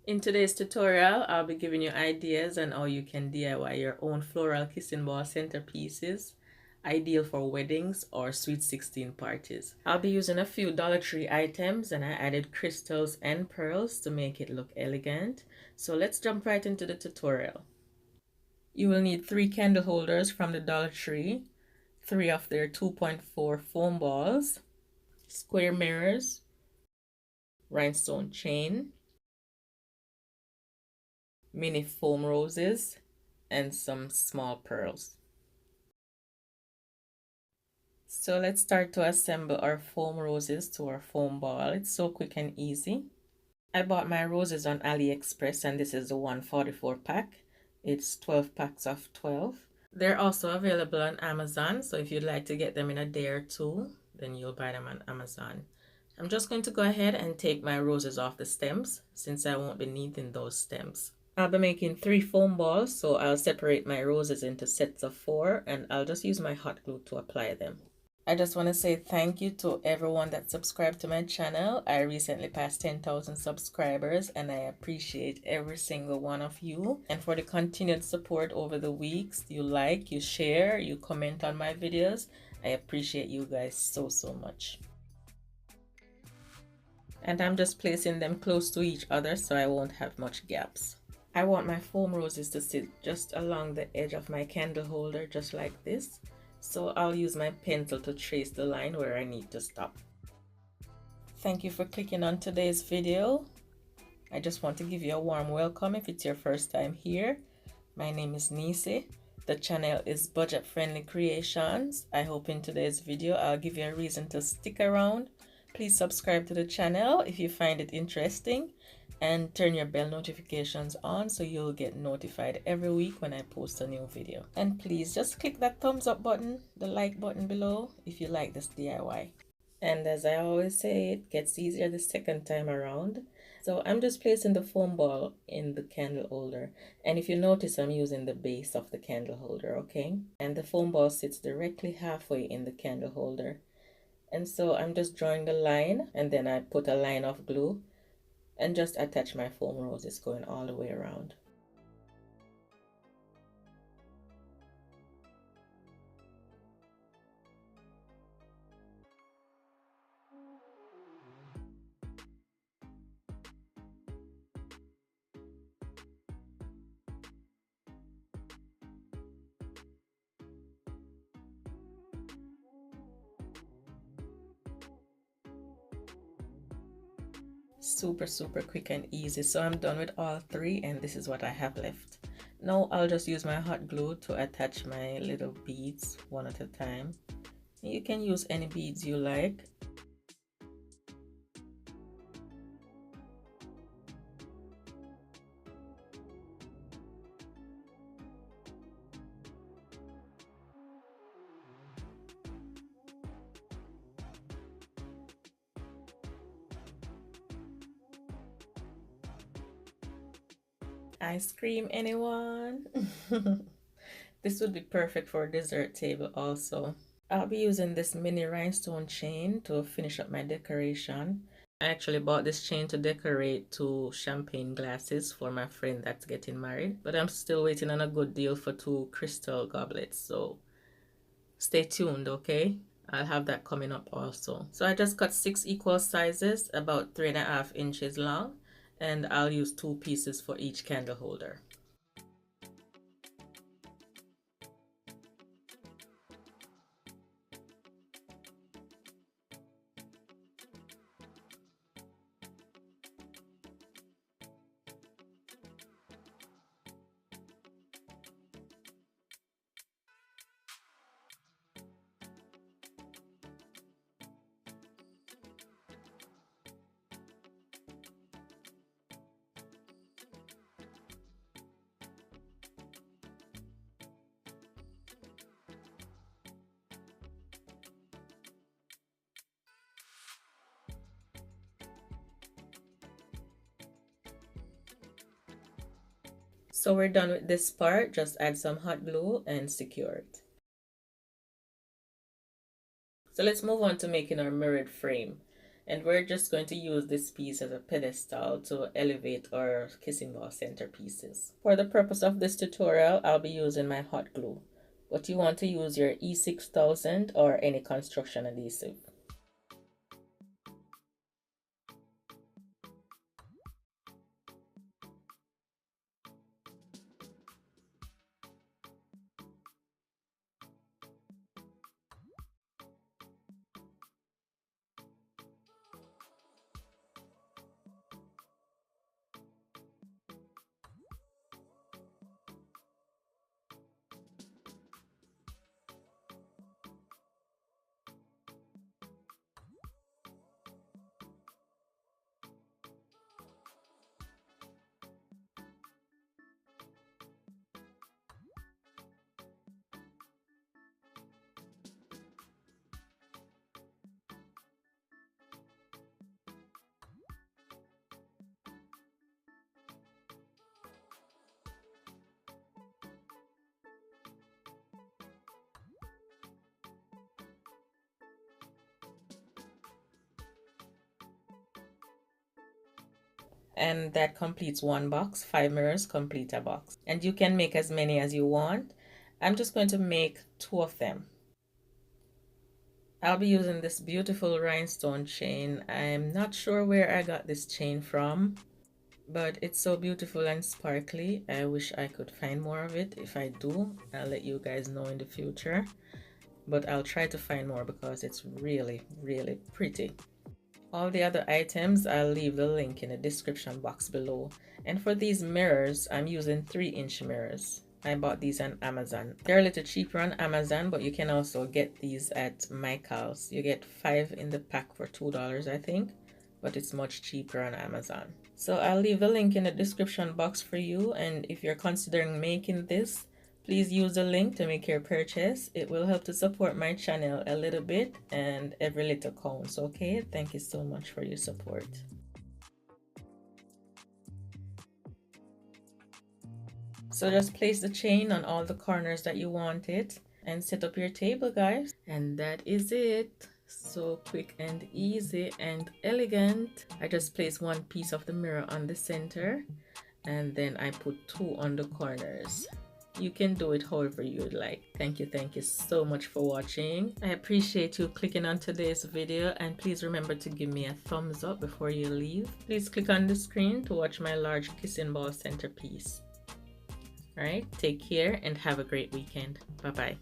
In today's tutorial, I'll be giving you ideas on how you can DIY your own floral kissing ball centerpieces, ideal for weddings or sweet 16 parties. I'll be using a few Dollar Tree items and I added crystals and pearls to make it look elegant. So let's jump right into the tutorial. You will need 3 candle holders from the Dollar Tree, 3 of their 2.4 foam balls, square mirrors, rhinestone chain, mini foam roses, and some small pearls. So let's start to assemble our foam roses to our foam ball. It's so quick and easy. I bought my roses on AliExpress and this is the 144 pack. It's 12 packs of 12. They're also available on Amazon, so if you'd like to get them in a day or two, then you'll buy them on Amazon. I'm just going to go ahead and take my roses off the stems since I won't be needing those stems. I'll be making 3 foam balls, so I'll separate my roses into sets of 4 and I'll just use my hot glue to apply them. I just want to say thank you to everyone that subscribed to my channel. I recently passed 10,000 subscribers and I appreciate every single one of you. And for the continued support over the weeks, you like, you share, you comment on my videos. I appreciate you guys so much. And I'm just placing them close to each other so I won't have much gaps. I want my foam roses to sit just along the edge of my candle holder, just like this. So I'll use my pencil to trace the line where I need to stop. Thank you for clicking on today's video. I just want to give you a warm welcome if it's your first time here. My name is Nisi. The channel is Budget Friendly Creations. I hope in today's video I'll give you a reason to stick around. Please subscribe to the channel if you find it interesting and turn your bell notifications on so you'll get notified every week when I post a new video. And please just click that thumbs up button, the like button below if you like this DIY. And as I always say, it gets easier the second time around. So I'm just placing the foam ball in the candle holder. And if you notice, I'm using the base of the candle holder, okay? And the foam ball sits directly halfway in the candle holder. And so I'm just drawing the line and then I put a line of glue and just attach my foam roses going all the way around. Super quick and easy. So I'm done with all 3 and this is what I have left. Now I'll just use my hot glue to attach my little beads one at a time. You can use any beads you like. Ice cream, anyone? This would be perfect for a dessert table also. I'll be using this mini rhinestone chain to finish up my decoration. I actually bought this chain to decorate 2 champagne glasses for my friend that's getting married, but I'm still waiting on a good deal for 2 crystal goblets, so stay tuned, okay? I'll have that coming up also. So I just cut 6 equal sizes, about 3.5 inches long, and I'll use 2 pieces for each candle holder. So we're done with this part. Just add some hot glue and secure it. So let's move on to making our mirrored frame. And we're just going to use this piece as a pedestal to elevate our kissing ball centerpieces. For the purpose of this tutorial, I'll be using my hot glue, but you want to use your E6000 or any construction adhesive. And that completes one box. 5 mirrors complete a box, and you can make as many as you want. I'm just going to make 2 of them. I'll be using this beautiful rhinestone chain. I'm not sure where I got this chain from, but it's so beautiful and sparkly. I wish I could find more of it. If I do, I'll let you guys know in the future, but I'll try to find more because it's really, really pretty. All the other items, I'll leave the link in the description box below. And for these mirrors, I'm using 3-inch mirrors. I bought these on Amazon. They're a little cheaper on Amazon, but you can also get these at Michael's. You get 5 in the pack for $2, I think, but it's much cheaper on Amazon. So I'll leave the link in the description box for you, and if you're considering making this, please use the link to make your purchase. It will help to support my channel a little bit, and every little counts, okay? Thank you so much for your support. So just place the chain on all the corners that you want it and set up your table, guys. And that is it. So quick and easy and elegant. I just place one piece of the mirror on the center, and then I put 2 on the corners. You can do it however you'd like. Thank you so much for watching. I appreciate you clicking on today's video, and please remember to give me a thumbs up before you leave. Please click on the screen to watch my large kissing ball centerpiece. All right, take care and have a great weekend. Bye bye.